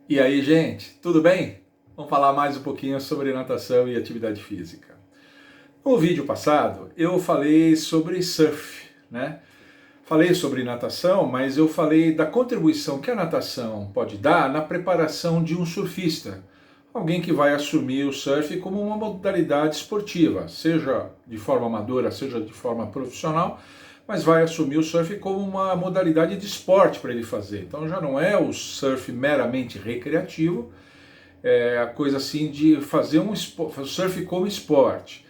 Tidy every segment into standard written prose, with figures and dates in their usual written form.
E aí, gente, tudo bem? Vamos falar mais um pouquinho sobre natação e atividade física. No vídeo passado, eu falei sobre surf, né? Falei sobre natação, mas eu falei da contribuição que a natação pode dar na preparação de um surfista. Alguém que vai assumir o surf como uma modalidade esportiva, seja de forma amadora, seja de forma profissional, mas vai assumir o surf como uma modalidade de esporte para ele fazer. Então já não é o surf meramente recreativo, é a coisa assim de fazer surf como esporte.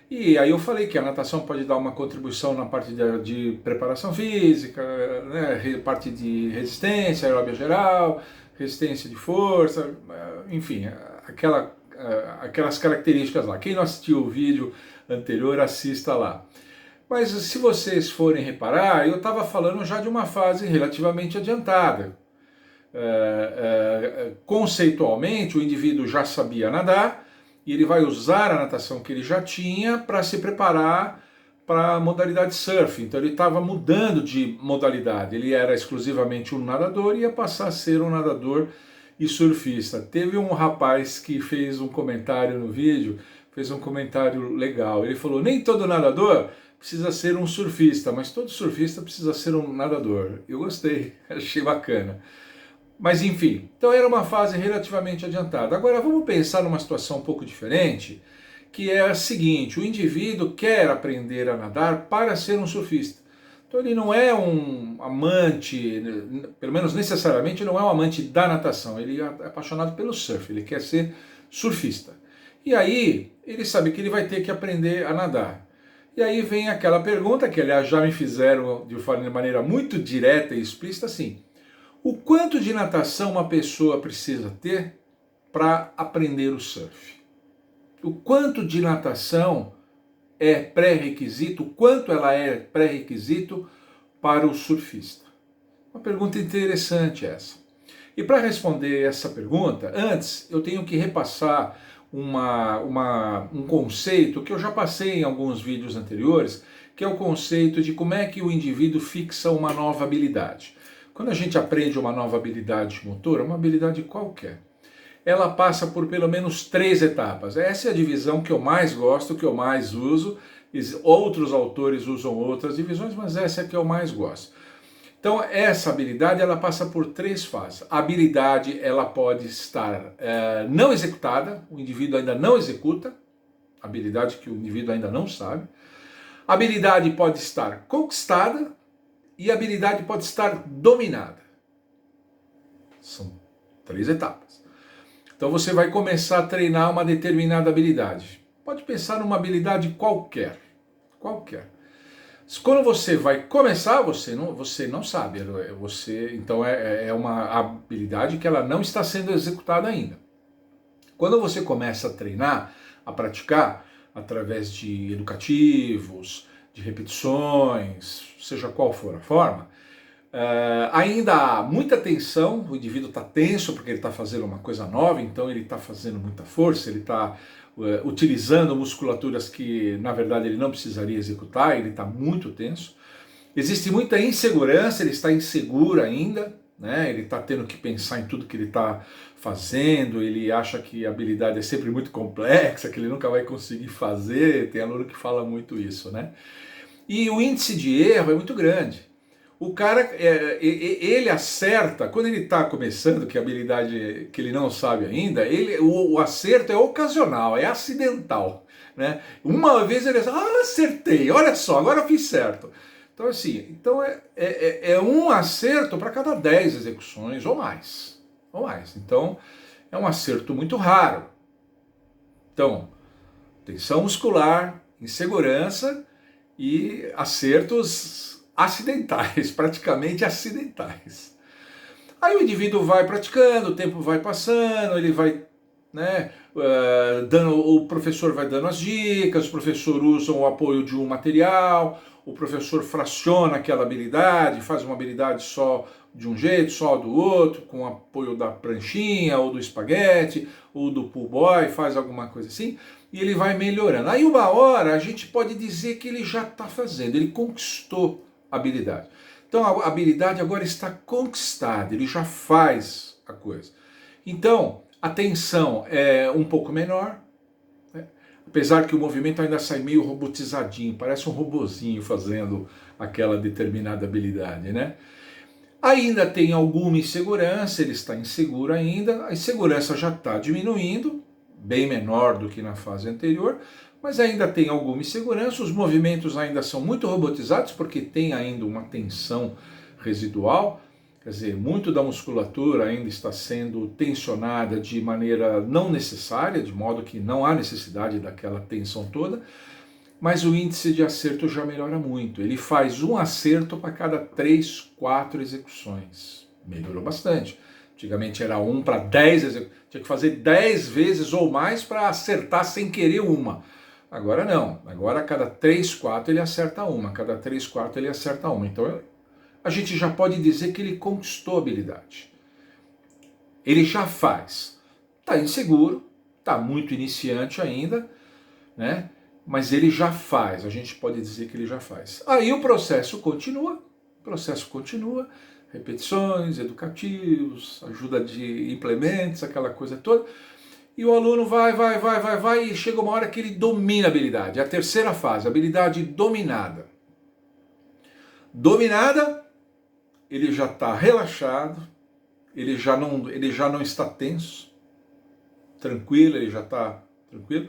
E aí eu falei que a natação pode dar uma contribuição na parte de preparação física, né, parte de resistência aeróbia geral, resistência de força, enfim, aquelas características lá. Quem não assistiu o vídeo anterior, assista lá. Mas se vocês forem reparar, eu estava falando já de uma fase relativamente adiantada. Conceitualmente, o indivíduo já sabia nadar e ele vai usar a natação que ele já tinha para se preparar para a modalidade surf. Então ele estava mudando de modalidade. Ele era exclusivamente um nadador e ia passar a ser um nadador e surfista. Teve um rapaz que fez um comentário no vídeo, fez um comentário legal. Ele falou: nem todo nadador precisa ser um surfista, mas todo surfista precisa ser um nadador. Eu gostei, achei bacana. Mas enfim, então era uma fase relativamente adiantada. Agora vamos pensar numa situação um pouco diferente, que é a seguinte: o indivíduo quer aprender a nadar para ser um surfista. Então ele não é um amante, pelo menos necessariamente não é um amante da natação, ele é apaixonado pelo surf, ele quer ser surfista. E aí ele sabe que ele vai ter que aprender a nadar. E aí vem aquela pergunta que, aliás, já me fizeram de maneira muito direta e explícita, assim: o quanto de natação uma pessoa precisa ter para aprender o surf? O quanto de natação é pré-requisito, o quanto ela é pré-requisito para o surfista? Uma pergunta interessante essa. E para responder essa pergunta, antes eu tenho que repassar um conceito que eu já passei em alguns vídeos anteriores, que é o conceito de como é que o indivíduo fixa uma nova habilidade. Quando a gente aprende uma nova habilidade motora, uma habilidade qualquer, ela passa por pelo menos 3 etapas. Essa é a divisão que eu mais gosto, que eu mais uso. Outros autores usam outras divisões, mas essa é a que eu mais gosto. Então essa habilidade ela passa por 3 fases. A habilidade ela pode estar não executada, o indivíduo ainda não executa, habilidade que o indivíduo ainda não sabe. A habilidade pode estar conquistada e a habilidade pode estar dominada. São 3 etapas. Então você vai começar a treinar uma determinada habilidade. Pode pensar numa habilidade qualquer. Qualquer. Quando você vai começar, você não sabe. Então é uma habilidade que ela não está sendo executada ainda. Quando você começa a treinar, a praticar, através de educativos, de repetições, seja qual for a forma, ainda há muita tensão, o indivíduo está tenso porque ele está fazendo uma coisa nova, então ele está fazendo muita força, ele está utilizando musculaturas que na verdade ele não precisaria executar, ele está muito tenso. Existe muita insegurança, ele está inseguro ainda, né? Ele está tendo que pensar em tudo que ele está fazendo, ele acha que a habilidade é sempre muito complexa, que ele nunca vai conseguir fazer, tem aluno que fala muito isso, né? E o índice de erro é muito grande. O cara, ele acerta, quando ele está começando, que é a habilidade que ele não sabe ainda, o acerto é ocasional, é acidental. Né? Uma vez ele acertei, olha só, agora eu fiz certo. Então assim, é um acerto para cada 10 execuções ou mais. Ou mais. Então é um acerto muito raro. Então, tensão muscular, insegurança e acertos acidentais, praticamente acidentais. Aí o indivíduo vai praticando, o tempo vai passando, ele vai, né, o professor vai dando as dicas, o professor usa o apoio de um material, o professor fraciona aquela habilidade, faz uma habilidade só de um jeito, só do outro, com o apoio da pranchinha, ou do espaguete, ou do pull boy, faz alguma coisa assim, e ele vai melhorando. Aí uma hora a gente pode dizer que ele já está fazendo, ele conquistou a habilidade. Então a habilidade agora está conquistada, ele já faz a coisa. Então, a tensão é um pouco menor, né? Apesar que o movimento ainda sai meio robotizadinho, parece um robozinho fazendo aquela determinada habilidade, né? Ainda tem alguma insegurança, ele está inseguro ainda, a insegurança já está diminuindo, bem menor do que na fase anterior, mas ainda tem alguma insegurança, os movimentos ainda são muito robotizados, porque tem ainda uma tensão residual, quer dizer, muito da musculatura ainda está sendo tensionada de maneira não necessária, de modo que não há necessidade daquela tensão toda, mas o índice de acerto já melhora muito. Ele faz um acerto para cada 3, 4 execuções. Melhorou bastante. Antigamente era 1 para 10 execuções. Tinha que fazer 10 vezes ou mais para acertar sem querer uma. Agora não. Agora a cada 3, 4 ele acerta uma. A cada 3, 4 ele acerta uma. Então a gente já pode dizer que ele conquistou a habilidade. Ele já faz. Está inseguro, está muito iniciante ainda, né? Mas ele já faz, a gente pode dizer que ele já faz. Aí o processo continua, repetições, educativos, ajuda de implementos, aquela coisa toda, e o aluno vai, e chega uma hora que ele domina a habilidade, a terceira fase, a habilidade dominada. Dominada, ele já está relaxado, ele já não está tenso, tranquilo, ele já está tranquilo.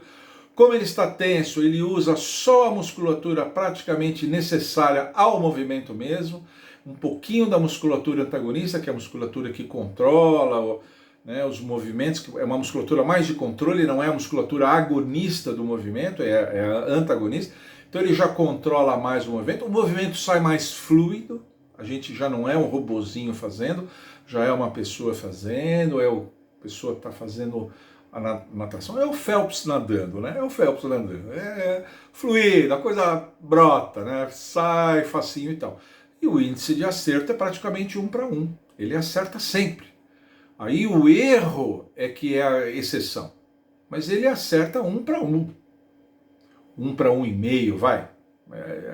Como ele está tenso, ele usa só a musculatura praticamente necessária ao movimento mesmo, um pouquinho da musculatura antagonista, que é a musculatura que controla, né, os movimentos, que é uma musculatura mais de controle, não é a musculatura agonista do movimento, é a antagonista. Então ele já controla mais o movimento sai mais fluido, a gente já não é um robozinho fazendo, já é uma pessoa fazendo, a pessoa que está fazendo a natação, é o Phelps nadando, né? É o Phelps nadando, é fluido, a coisa brota, né? Sai facinho e tal. E o índice de acerto é praticamente 1 para 1, ele acerta sempre. Aí o erro é que é a exceção, mas ele acerta 1 para 1, 1 para 1,5, vai.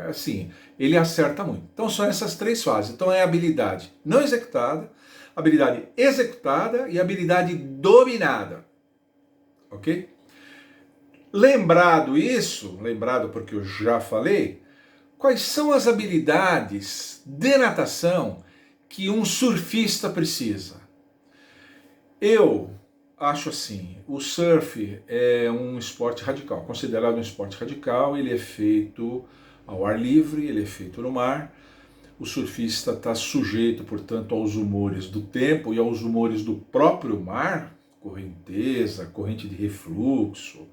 Assim, ele acerta muito. Então são essas 3 fases. Então é a habilidade não executada, habilidade executada e habilidade dominada. Ok? Lembrado porque eu já falei, quais são as habilidades de natação que um surfista precisa? Eu acho assim, o surf é um esporte radical, considerado um esporte radical, ele é feito ao ar livre, ele é feito no mar, o surfista está sujeito, portanto, aos humores do tempo e aos humores do próprio mar, correnteza, corrente de refluxo,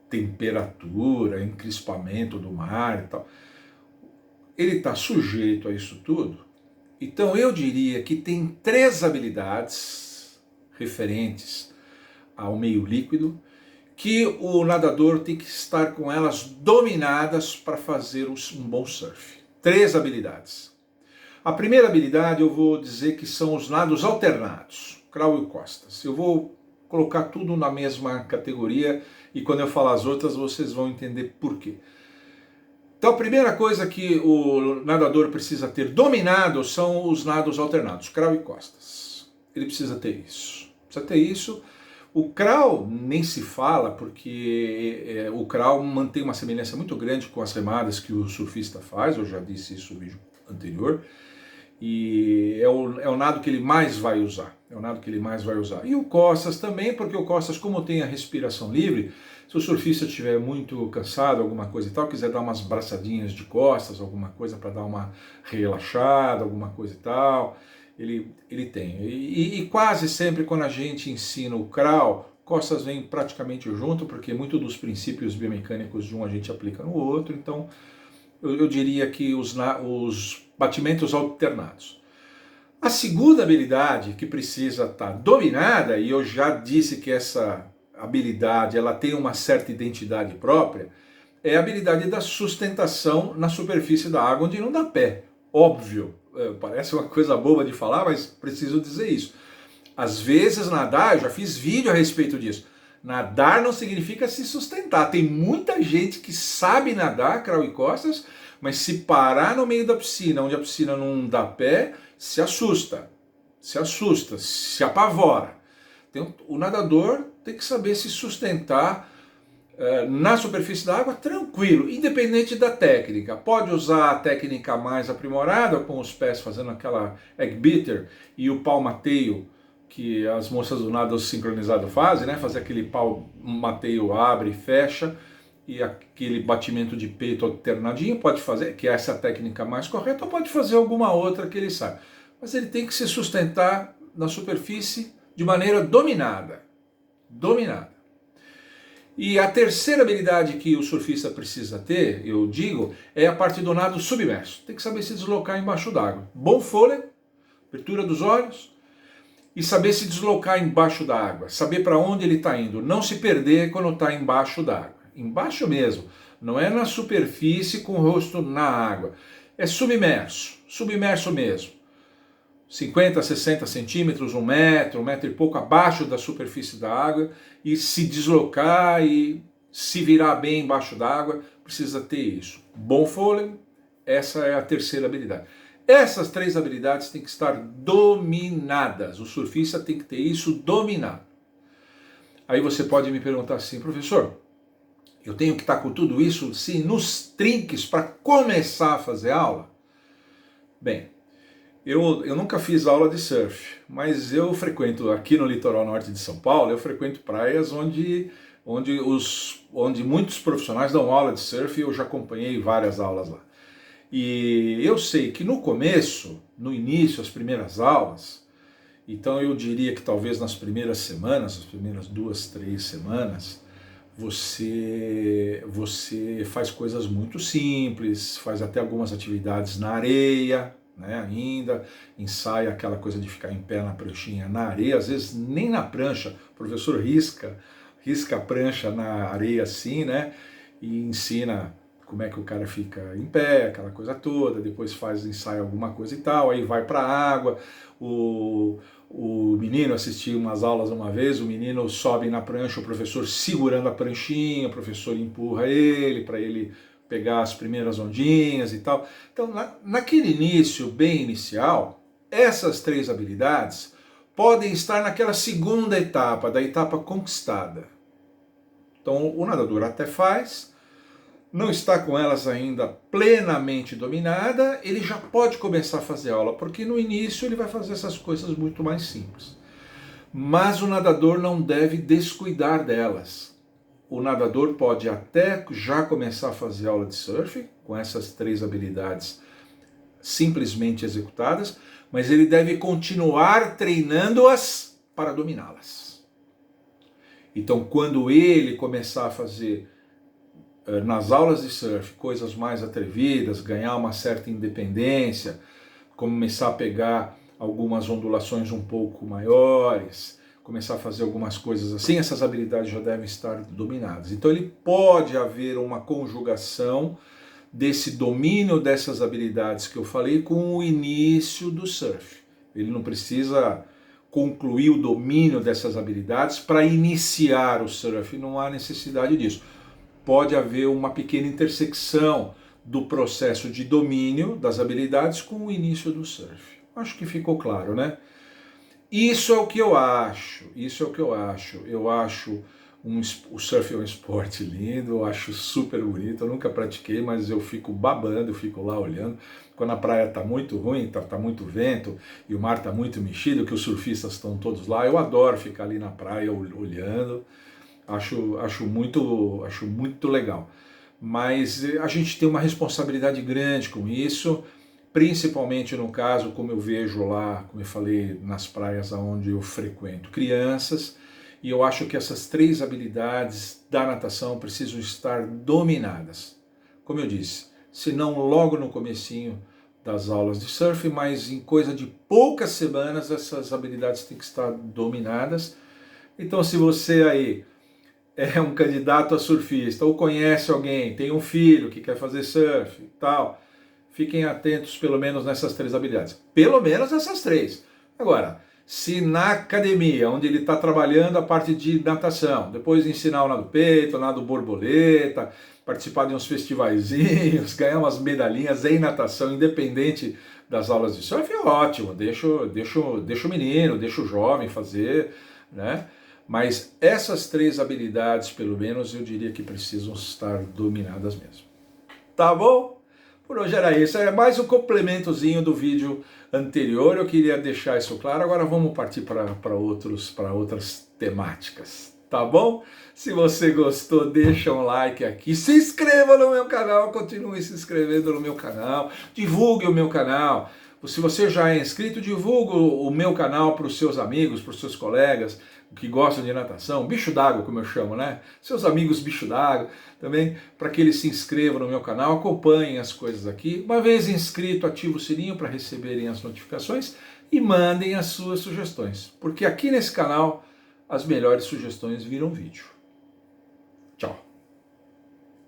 temperatura, encrispamento do mar e tal. Ele está sujeito a isso tudo. Então eu diria que tem 3 habilidades referentes ao meio líquido que o nadador tem que estar com elas dominadas para fazer um bom surf. 3 habilidades. A primeira habilidade eu vou dizer que são os nados alternados, crawl e costas. Eu vou colocar tudo na mesma categoria e quando eu falar as outras vocês vão entender por quê. Então a primeira coisa que o nadador precisa ter dominado são os nados alternados, crawl e costas. Ele precisa ter isso. Precisa ter isso. O crawl nem se fala porque o crawl mantém uma semelhança muito grande com as remadas que o surfista faz, eu já disse isso no vídeo anterior. E é o nado que ele mais vai usar, E o costas também, porque o costas, como tem a respiração livre, se o surfista estiver muito cansado, alguma coisa e tal, quiser dar umas braçadinhas de costas, alguma coisa para dar uma relaxada, alguma coisa e tal, ele tem. E quase sempre quando a gente ensina o crawl, costas vem praticamente junto, porque muito dos princípios biomecânicos de um a gente aplica no outro, então eu diria que os batimentos alternados. A segunda habilidade que precisa estar dominada, e eu já disse que essa habilidade ela tem uma certa identidade própria, é a habilidade da sustentação na superfície da água onde não dá pé. Óbvio, parece uma coisa boba de falar, mas preciso dizer isso. Às vezes nadar, eu já fiz vídeo a respeito disso, nadar não significa se sustentar. Tem muita gente que sabe nadar, crawl e costas, mas se parar no meio da piscina, onde a piscina não dá pé, se assusta, se apavora. O nadador tem que saber se sustentar na superfície da água tranquilo, independente da técnica. Pode usar a técnica mais aprimorada, com os pés fazendo aquela egg beater e o palmateio que as moças do nado sincronizado fazem, né? Fazer aquele palmateio abre e fecha e aquele batimento de peito alternadinho, pode fazer, que essa é a técnica mais correta, ou pode fazer alguma outra que ele sabe. Mas ele tem que se sustentar na superfície de maneira dominada. Dominada. E a terceira habilidade que o surfista precisa ter, eu digo, é a parte do nado submerso. Tem que saber se deslocar embaixo d'água. Bom fôlego, abertura dos olhos, e saber se deslocar embaixo da água. Saber para onde ele está indo. Não se perder quando está embaixo d'água. Embaixo mesmo. Não é na superfície com o rosto na água. É submerso. Submerso mesmo. 50, 60 centímetros, 1 metro e pouco abaixo da superfície da água, e se deslocar e se virar bem embaixo d'água, precisa ter isso. Bom fôlego, essa é a terceira habilidade. Essas 3 habilidades têm que estar dominadas, o surfista tem que ter isso dominado. Aí você pode me perguntar assim, professor, eu tenho que estar com tudo isso sim, nos trinques para começar a fazer aula? Bem, eu nunca fiz aula de surf, mas eu frequento aqui no litoral norte de São Paulo, eu frequento praias onde muitos profissionais dão aula de surf, e eu já acompanhei várias aulas lá. E eu sei que no começo, no início, as primeiras aulas, então eu diria que talvez nas primeiras semanas, as primeiras 2, 3 semanas, você faz coisas muito simples, faz até algumas atividades na areia, né, ainda, ensaia aquela coisa de ficar em pé na pranchinha na areia, às vezes nem na prancha, o professor risca a prancha na areia assim, né, e ensina como é que o cara fica em pé, aquela coisa toda, depois ensaia alguma coisa e tal, aí vai para a água, o menino, assisti umas aulas uma vez, o menino sobe na prancha, o professor segurando a pranchinha, o professor empurra ele para ele pegar as primeiras ondinhas e tal. Então, naquele início bem inicial, essas 3 habilidades podem estar naquela segunda etapa, da etapa conquistada. Então, o nadador até faz, não está com elas ainda plenamente dominada, ele já pode começar a fazer aula, porque no início ele vai fazer essas coisas muito mais simples. Mas o nadador não deve descuidar delas. O nadador pode até já começar a fazer aula de surf, com essas 3 habilidades simplesmente executadas, mas ele deve continuar treinando-as para dominá-las. Então, quando ele começar a fazer nas aulas de surf coisas mais atrevidas, ganhar uma certa independência, começar a pegar algumas ondulações um pouco maiores, começar a fazer algumas coisas assim, essas habilidades já devem estar dominadas. Então ele pode haver uma conjugação desse domínio dessas habilidades que eu falei com o início do surf. Ele não precisa concluir o domínio dessas habilidades para iniciar o surf, não há necessidade disso. Pode haver uma pequena intersecção do processo de domínio das habilidades com o início do surf. Acho que ficou claro, né? Isso é o que eu acho, Eu acho o surf é um esporte lindo, eu acho super bonito, eu nunca pratiquei, mas eu fico babando, eu fico lá olhando. Quando a praia está muito ruim, tá muito vento e o mar está muito mexido, que os surfistas estão todos lá, eu adoro ficar ali na praia olhando, acho muito legal. Mas a gente tem uma responsabilidade grande com isso, principalmente no caso, como eu vejo lá, como eu falei, nas praias onde eu frequento crianças, e eu acho que essas 3 habilidades da natação precisam estar dominadas. Como eu disse, se não logo no comecinho das aulas de surf, mas em coisa de poucas semanas essas habilidades têm que estar dominadas. Então, se você aí é um candidato a surfista, ou conhece alguém, tem um filho que quer fazer surf e tal, fiquem atentos pelo menos nessas 3 habilidades. Pelo menos essas 3. Agora, se na academia, onde ele está trabalhando a parte de natação, depois ensinar o nado peito, o nado borboleta, participar de uns festivaizinhos, ganhar umas medalhinhas em natação, independente das aulas de surf, é ótimo. Deixa o menino, deixa o jovem fazer, né? Mas essas 3 habilidades, pelo menos, eu diria que precisam estar dominadas mesmo. Tá bom? Por hoje era isso. É mais um complementozinho do vídeo anterior. Eu queria deixar isso claro. Agora vamos partir para outras temáticas. Tá bom? Se você gostou, deixa um like aqui. Se inscreva no meu canal. Continue se inscrevendo no meu canal. Divulgue o meu canal. Se você já é inscrito, divulgue o meu canal para os seus amigos, para os seus colegas que gostam de natação, bicho d'água, como eu chamo, né? Seus amigos bicho d'água também, para que eles se inscrevam no meu canal, acompanhem as coisas aqui. Uma vez inscrito, ative o sininho para receberem as notificações e mandem as suas sugestões, porque aqui nesse canal as melhores sugestões viram vídeo.